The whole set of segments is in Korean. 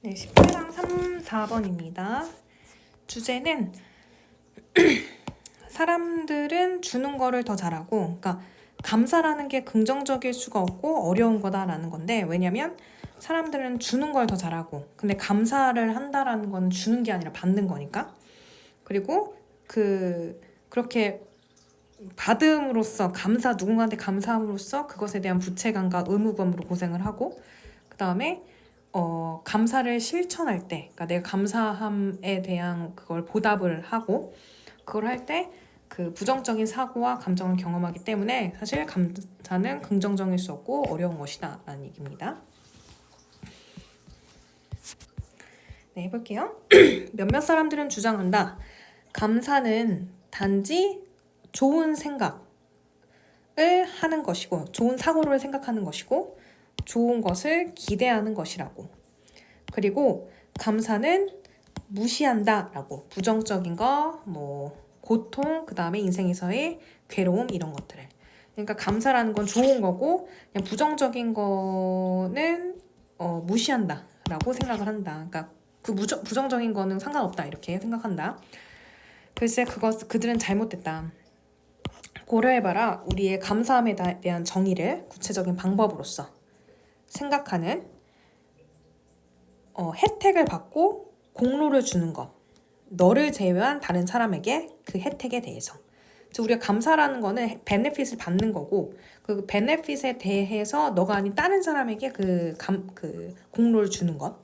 네, 10회랑 3, 4번입니다. 주제는 사람들은 주는 거를 더 잘하고, 그러니까 감사라는 게 긍정적일 수가 없고 어려운 거다라는 건데, 왜냐면 사람들은 주는 걸 더 잘하고, 근데 감사를 한다라는 건 주는 게 아니라 받는 거니까. 그리고 그렇게 받음으로써 누군가한테 감사함으로써 그것에 대한 부채감과 의무감으로 고생을 하고, 그 다음에 감사를 실천할 때, 그러니까 내가 감사함에 대한 그걸 보답을 하고, 그걸 할 때 그 부정적인 사고와 감정을 경험하기 때문에 사실 감사는 긍정적일 수 없고 어려운 것이다 라는 얘기입니다. 네, 해볼게요. 몇몇 사람들은 주장한다. 감사는 단지 좋은 생각을 하는 것이고, 좋은 사고를 생각하는 것이고, 좋은 것을 기대하는 것이라고. 그리고 감사는 무시한다 라고. 부정적인 거, 고통, 그 다음에 인생에서의 괴로움, 이런 것들을. 그러니까 감사라는 건 좋은 거고, 그냥 부정적인 거는 무시한다 라고 생각을 한다. 그러니까 그 부정적인 거는 상관없다 이렇게 생각한다. 글쎄 그들은 잘못됐다. 고려해봐라. 우리의 감사함에 대한 정의를 구체적인 방법으로서 생각하는 혜택을 받고 공로를 주는 것. 너를 제외한 다른 사람에게 그 혜택에 대해서. 즉 우리가 감사라는 거는 베네핏을 받는 거고, 그 베네핏에 대해서 너가 아닌 다른 사람에게 그 공로를 주는 것.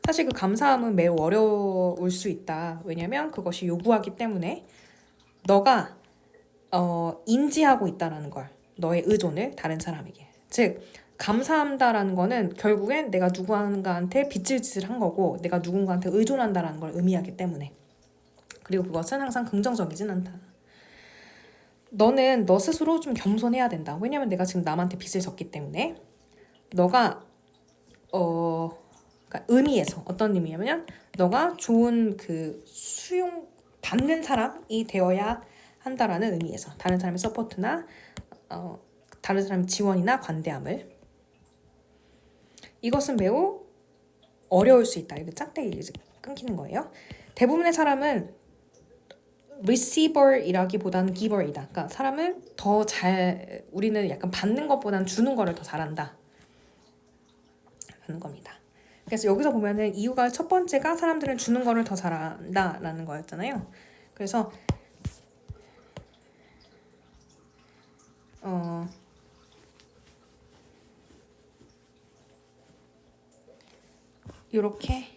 사실 그 감사함은 매우 어려울 수 있다. 왜냐면 그것이 요구하기 때문에 너가 인지하고 있다라는 걸, 너의 의존을 다른 사람에게. 즉 감사한다라는 거는 결국엔 내가 누군가한테 빚을 짓을 한 거고, 내가 누군가한테 의존한다라는 걸 의미하기 때문에. 그리고 그것은 항상 긍정적이진 않다. 너는 너 스스로 좀 겸손해야 된다. 왜냐면 내가 지금 남한테 빚을 졌기 때문에. 너가 그러니까 의미에서 어떤 의미냐면 너가 좋은 수용 받는 사람이 되어야 한다라는 의미에서 다른 사람의 서포트나 다른 사람의 지원이나 관대함을. 이것은 매우 어려울 수 있다. 이거 짝대기 끊기는 거예요. 대부분의 사람은 receiver이라기보다는 giver이다. 그러니까 사람은 우리는 약간 받는 것보다는 주는 거를 더 잘한다 라는 겁니다. 그래서 여기서 보면은 이유가 첫 번째가 사람들은 주는 거를 더 잘한다 라는 거였잖아요. 그래서 요렇게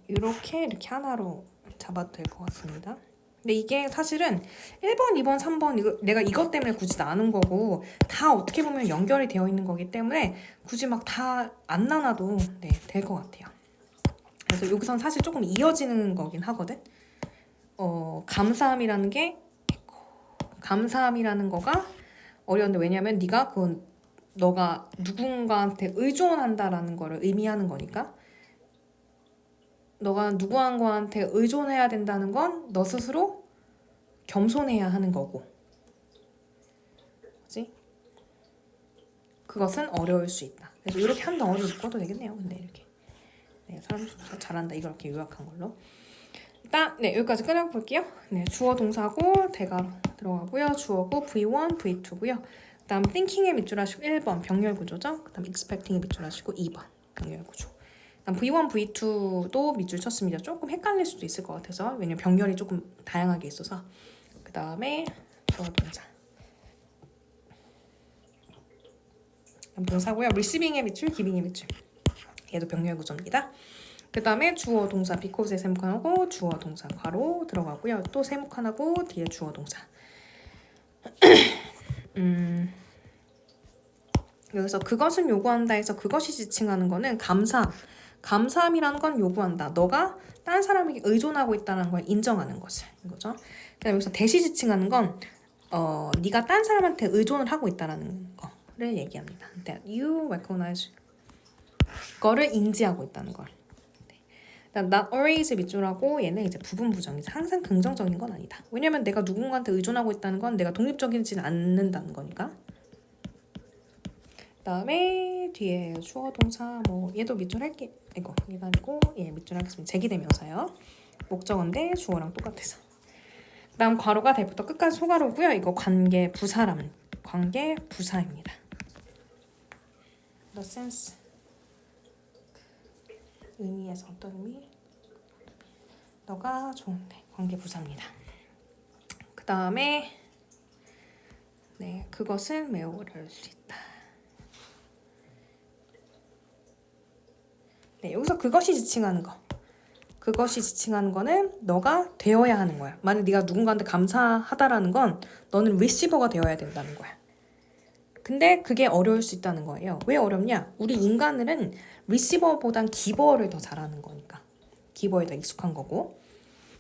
이렇게 하나로 잡아도 될 것 같습니다. 근데 이게 사실은 1번, 2번, 3번 내가 이것 때문에 굳이 나눈 거고, 다 어떻게 보면 연결이 되어 있는 거기 때문에 굳이 막 다 안 나눠도 될 것 같아요. 그래서 여기선 사실 조금 이어지는 거긴 하거든. 감사함이라는 거가 어려운데, 왜냐면 너가 누군가한테 의존한다라는 거를 의미하는 거니까. 너가 누구한테 의존해야 된다는 건 너 스스로 겸손해야 하는 거고, 그렇지? 그것은 어려울 수 있다. 그래서 이렇게 한 덩어리 묶어도 되겠네요. 근데 이렇게 사람 잘한다 이렇게 요약한 걸로. 일단 여기까지 끝내볼게요. 주어 동사고 대가 들어가고요. 주어고 V1, V2고요. 그다음 thinking의 밑줄 하시고 1번 병렬 구조죠. 그다음 expecting의 밑줄 하시고 2번 병렬 구조. V1, V2도 밑줄 쳤습니다. 조금 헷갈릴 수도 있을 것 같아서, 왜냐면 병렬이 조금 다양하게 있어서. 그 다음에 주어 동사. 동사고요. receiving의 밑줄, giving의 밑줄. 얘도 병렬 구조입니다. 그 다음에 주어 동사 because에 세목하고 주어 동사 괄호 들어가고요. 또 세목하고 뒤에 주어 동사. 여기서 그것은 요구한다 해서 그것이 지칭하는 거는 감사함이라는 건 요구한다. 너가 다른 사람에게 의존하고 있다는 걸 인정하는 것을. 이거죠. 그다음에 여기서 대시 지칭하는 건 네가 다른 사람한테 의존을 하고 있다는 거를 얘기합니다. That you recognize 거를 인지하고 있다는 걸. 그러니까 not always 밑줄하고 얘는 이제 부분 부정이지. 항상 긍정적인 건 아니다. 왜냐면 내가 누군가한테 의존하고 있다는 건 내가 독립적이지 않는다는 거니까. 그다음에 뒤에 주어 동사 뭐 얘도 밑줄할게. 이거 얘가 아니고 얘 밑줄하겠습니다. 제기대명사요. 목적어인데 주어랑 똑같아서. 그다음 괄호가 대부터 끝까지 소괄호고요. 이거 관계 부사람 관계 부사입니다. The sense 의미에서 어떤 의미? 너가 좋은데 관계 부사입니다. 그 다음에 네 그것은 매우 어려울 수 있다. 네 여기서 그것이 지칭하는 거. 그것이 지칭하는 거는 너가 되어야 하는 거야. 만약 네가 누군가한테 감사하다라는 건 너는 리시버가 되어야 된다는 거야. 근데 그게 어려울 수 있다는 거예요. 왜 어렵냐? 우리 인간들은 리시버보단 기버를 더 잘하는 거니까. 기버에 더 익숙한 거고.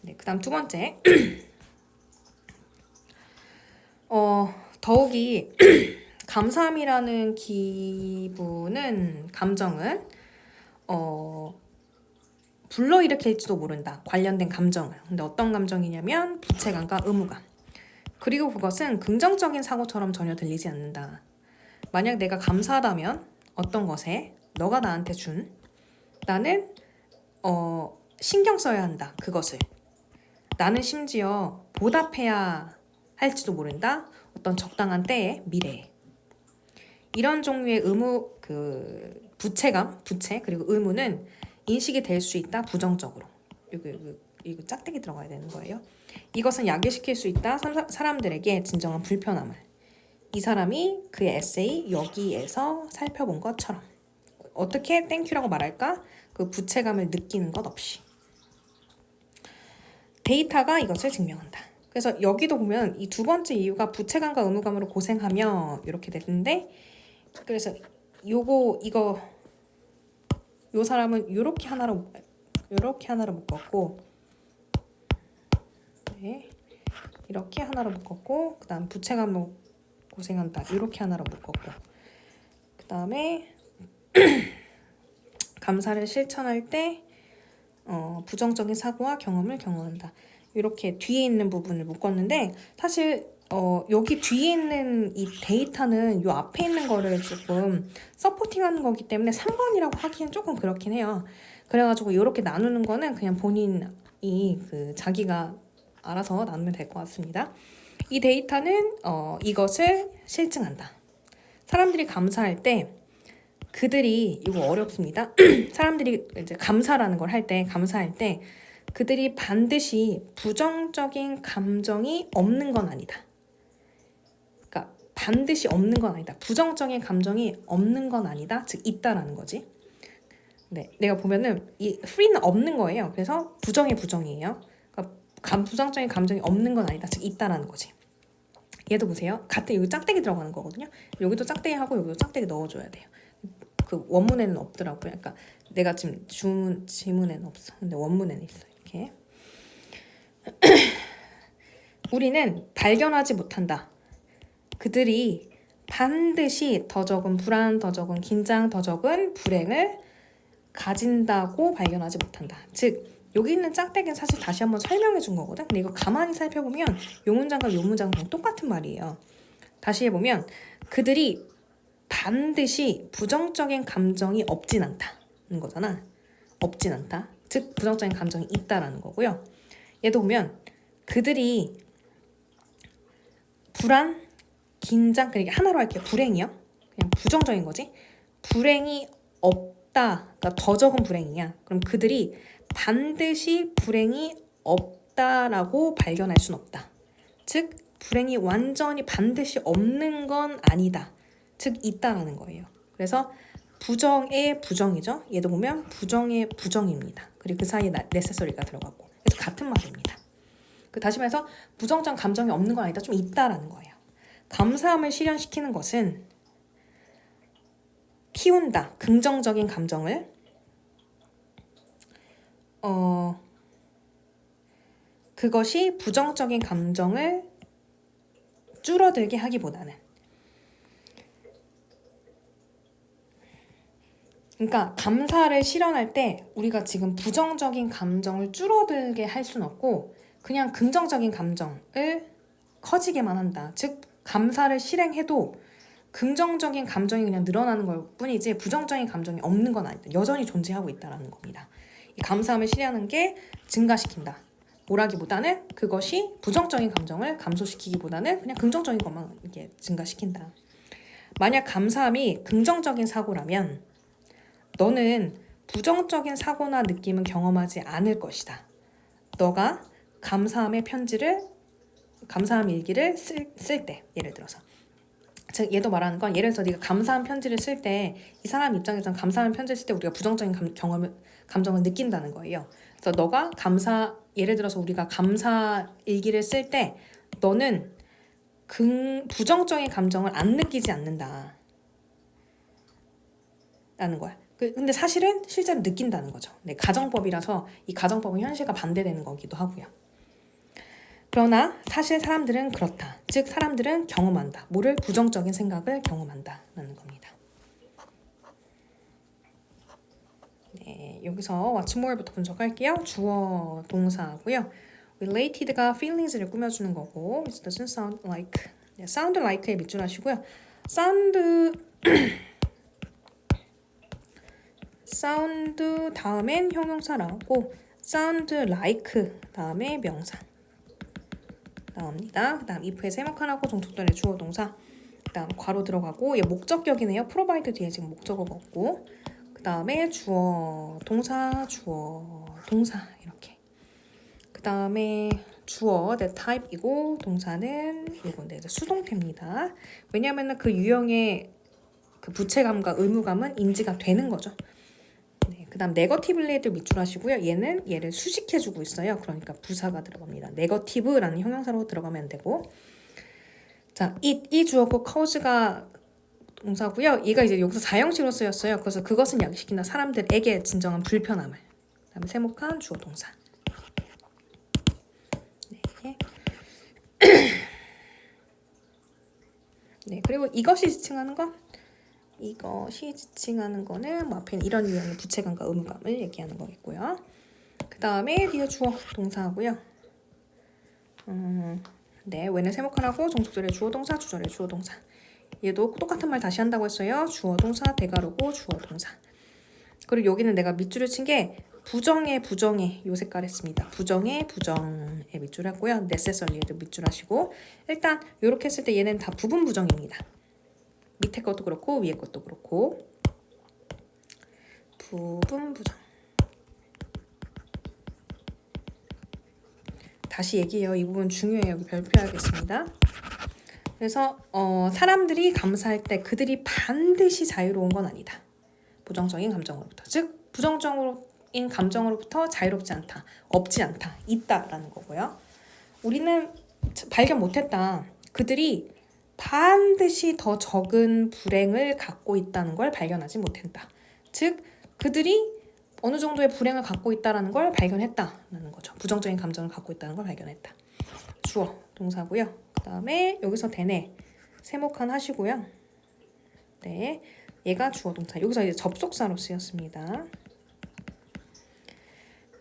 네, 그다음 두 번째. 더욱이 감사함이라는 기분은 감정은 불러일으킬지도 모른다. 관련된 감정을. 근데 어떤 감정이냐면 부채감과 의무감. 그리고 그것은 긍정적인 사고처럼 전혀 들리지 않는다. 만약 내가 감사하다면 어떤 것에 너가 나한테 준 나는 신경 써야 한다. 그것을. 나는 심지어 보답해야 할지도 모른다. 어떤 적당한 때에 미래에. 이런 종류의 의무 부채감, 부채 그리고 의무는 인식이 될 수 있다. 부정적으로. 이거 짝대기 들어가야 되는 거예요. 이것은 야기시킬 수 있다. 사람들에게 진정한 불편함을. 이 사람이 그의 에세이 여기에서 살펴본 것처럼. 어떻게 땡큐라고 말할까? 그 부채감을 느끼는 것 없이. 데이터가 이것을 증명한다. 그래서 여기도 보면 이 두 번째 이유가 부채감과 의무감으로 고생하며 이렇게 되는데 그래서 요 사람은 이렇게 하나로 묶었고 네, 이렇게 하나로 묶었고 그 다음 부채감으로 고생한다 이렇게 하나로 묶었고 그 다음에 감사를 실천할 때 부정적인 사고와 경험을 경험한다 이렇게 뒤에 있는 부분을 묶었는데 사실 여기 뒤에 있는 이 데이터는 요 앞에 있는 거를 조금 서포팅하는 거기 때문에 3번이라고 하기엔 조금 그렇긴 해요. 그래가지고 이렇게 나누는 거는 그냥 본인이 자기가 알아서 나누면 될 것 같습니다. 이 데이터는 이것을 실증한다. 사람들이 감사할 때 그들이 이거 어렵습니다. 사람들이 이제 감사라는 걸 감사할 때 그들이 반드시 부정적인 감정이 없는 건 아니다. 그러니까 반드시 없는 건 아니다. 부정적인 감정이 없는 건 아니다. 즉 있다라는 거지. 네, 내가 보면은 이 free는 없는 거예요. 그래서 부정의 부정이에요. 그러니까 부정적인 감정이 없는 건 아니다. 즉 있다라는 거지. 얘도 보세요. 같은 여기 짝대기 들어가는 거거든요. 여기도 짝대기 하고 여기도 짝대기 넣어줘야 돼요. 그 원문에는 없더라고요. 그러니까 내가 지금 지문에는 없어. 근데 원문에는 있어. 이렇게. 우리는 발견하지 못한다. 그들이 반드시 더 적은 불안, 더 적은 긴장, 더 적은 불행을 가진다고 발견하지 못한다. 즉 여기 있는 짝대기는 사실 다시 한번 설명해 준 거거든. 근데 이거 가만히 살펴보면 요 문장과 요 문장은 똑같은 말이에요. 다시 해보면 그들이 반드시 부정적인 감정이 없진 않다는 거잖아. 없진 않다. 즉 부정적인 감정이 있다라는 거고요. 얘도 보면 그들이 불안, 긴장, 그러니까 하나로 할게요. 불행이요. 그냥 부정적인 거지. 불행이 없다. 그러니까 더 적은 불행이야. 그럼 그들이 반드시 불행이 없다라고 발견할 순 없다. 즉 불행이 완전히 반드시 없는 건 아니다. 즉 있다라는 거예요. 그래서 부정의 부정이죠. 얘도 보면 부정의 부정입니다. 그리고 그 사이에 necessary가 들어가고 그래서 같은 말입니다. 다시 말해서 부정적 감정이 없는 건 아니다. 좀 있다라는 거예요. 감사함을 실현시키는 것은 키운다. 긍정적인 감정을 그것이 부정적인 감정을 줄어들게 하기보다는 그러니까 감사를 실현할 때 우리가 지금 부정적인 감정을 줄어들게 할 수는 없고 그냥 긍정적인 감정을 커지게만 한다. 즉 감사를 실행해도 긍정적인 감정이 그냥 늘어나는 걸 뿐이지 부정적인 감정이 없는 건 아니다. 여전히 존재하고 있다는 겁니다. 이 감사함을 실현하는 게 증가시킨다. 뭐라기보다는 그것이 부정적인 감정을 감소시키기보다는 그냥 긍정적인 것만 이렇게 증가시킨다. 만약 감사함이 긍정적인 사고라면 너는 부정적인 사고나 느낌은 경험하지 않을 것이다. 너가 감사함 일기를 쓸 때, 예를 들어서 즉 얘도 말하는 건 예를 들어서 네가 감사한 편지를 쓸 때 이 사람 입장에서는 감사한 편지를 쓸 때 우리가 부정적인 감정을 느낀다는 거예요. 그래서 너가 예를 들어서 우리가 감사 일기를 쓸 때 너는 부정적인 감정을 안 느끼지 않는다 라는 거야. 근데 사실은 실제로 느낀다는 거죠. 네, 가정법이라서 이 가정법은 현실과 반대되는 거기도 하고요. 그러나 사실 사람들은 그렇다. 즉 사람들은 경험한다. 뭐를? 부정적인 생각을 경험한다 라는 겁니다. 네, 여기서 what's more부터 분석할게요. 주어 동사고요. related가 feelings를 꾸며주는 거고 it doesn't sound like. 네, sound like에 밑줄 하시고요. sound 다음엔 형용사라고 sound like 다음에 명사 나옵니다. 그 다음 if에 세모칸하고 종속절의 주어 동사 그 다음 괄호 들어가고 얘 목적격이네요. provide 뒤에 지금 목적어가 없고 그 다음에 주어 동사 이렇게 그 다음에 주어 that type이고 동사는 이건데 수동태입니다. 왜냐하면 그 유형의 그 부채감과 의무감은 인지가 되는 거죠. 네, 그 다음 네거티브리를 밑줄하시고요. 얘를 수식해주고 있어요. 그러니까 부사가 들어갑니다. 네거티브라는 형용사로 들어가면 되고 자, 이 주어고 cause가 동사고요. 얘가 이제 여기서 사형식으로 쓰였어요. 그래서 그것은 야기시킨다. 사람들에게 진정한 불편함을. 그 다음에 세목한 주어 동사. 네. 네, 그리고 이것이 지칭하는 거는 뭐 앞에 이런 유형의 부채감과 의무감을 얘기하는 거겠고요. 그 다음에 뒤에 주어 동사하고요. 네, 왜는 세목하라고 종속절의 주어 동사, 주절의 주어 동사. 얘도 똑같은 말 다시 한다고 했어요. 주어 동사, 대가로고 주어 동사. 그리고 여기는 내가 밑줄을 친 게 부정에 요 색깔 했습니다. 부정에 밑줄 했고요. necessary에도 밑줄 하시고 일단 이렇게 했을 때 얘는 다 부분 부정입니다. 밑에 것도 그렇고 위에 것도 그렇고 부분 부정. 다시 얘기해요. 이 부분 중요해요. 여기 별표하겠습니다. 그래서 사람들이 감사할 때 그들이 반드시 자유로운 건 아니다. 부정적인 감정으로부터. 즉 부정적인 감정으로부터 자유롭지 않다. 없지 않다. 있다라는 거고요. 우리는 발견 못했다. 그들이 반드시 더 적은 불행을 갖고 있다는 걸 발견하지 못했다. 즉 그들이 어느 정도의 불행을 갖고 있다는 걸 발견했다라는 거죠. 부정적인 감정을 갖고 있다는 걸 발견했다. 주어 동사고요. 그 다음에 여기서 되네 세목한 하시고요. 네, 얘가 주어 동사. 여기서 이제 접속사로 쓰였습니다.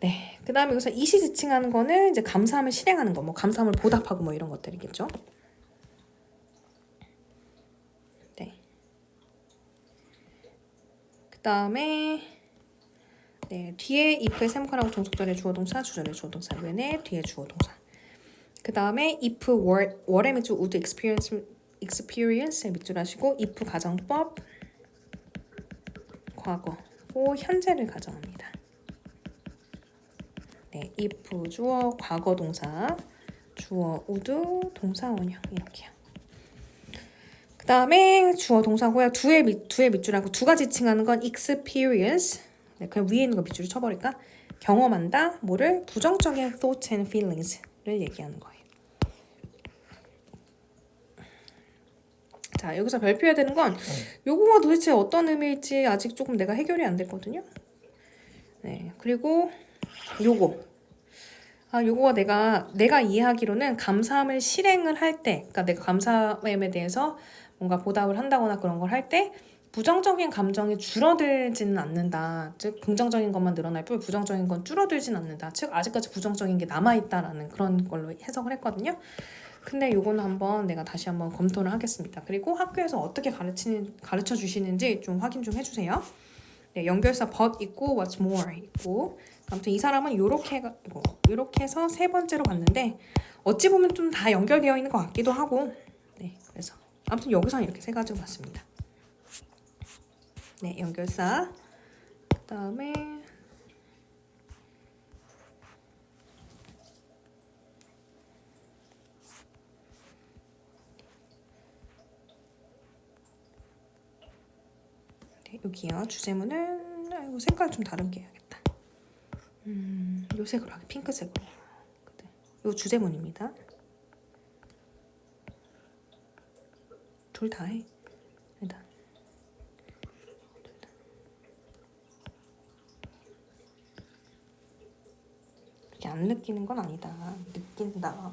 네, 그 다음에 여기서 이시 지칭하는 거는 이제 감사함을 실행하는 거, 뭐 감사함을 보답하고 뭐 이런 것들이겠죠. 네. 그 다음에 네, 뒤에 if에 세모칸하고 종속절의 주어 동사, 주절의 주어 동사, 외에 뒤에 주어 동사. 그 다음에 if 월의 밑줄 would experience에 밑줄 하시고 if 가정법 과거고 현재를 가정합니다. 네, if 주어 과거 동사 주어 would 동사 원형 이렇게요. 그 다음에 주어 동사고요. 두의 밑줄하고 두 가지 칭하는 건 experience. 네, 그냥 위에 있는 거 밑줄을 쳐버릴까? 경험한다. 뭐를? 부정적인 thoughts and feelings를 얘기하는 거예요. 자, 여기서 별표해야 되는 건 요거가 도대체 어떤 의미일지 아직 조금 내가 해결이 안 됐거든요. 네, 그리고 요거가 내가 이해하기로는 감사함을 실행을 할 때, 그러니까 내가 감사함에 대해서 뭔가 보답을 한다거나 그런 걸 할 때 부정적인 감정이 줄어들지는 않는다. 즉 긍정적인 것만 늘어날 뿐 부정적인 건 줄어들진 않는다. 즉 아직까지 부정적인 게 남아있다라는 그런 걸로 해석을 했거든요. 근데 요거는 한번 내가 다시 한번 검토를 하겠습니다. 그리고 학교에서 어떻게 가르쳐 주시는지 좀 확인 좀 해주세요. 네, 연결사 but 있고 what's more 있고 아무튼 이 사람은 요렇게 해서 세 번째로 봤는데 어찌 보면 좀 다 연결되어 있는 것 같기도 하고 네, 그래서 아무튼 여기서는 이렇게 세 가지로 봤습니다. 네, 연결사 그 다음에 네, 여기요. 주제문은 이거 색깔 좀 다른 게 해야겠다. 요 색으로 하게 핑크색으로. 요 주제문입니다. 둘 다 해. 일단 이렇게 안 느끼는 건 아니다. 느낀다.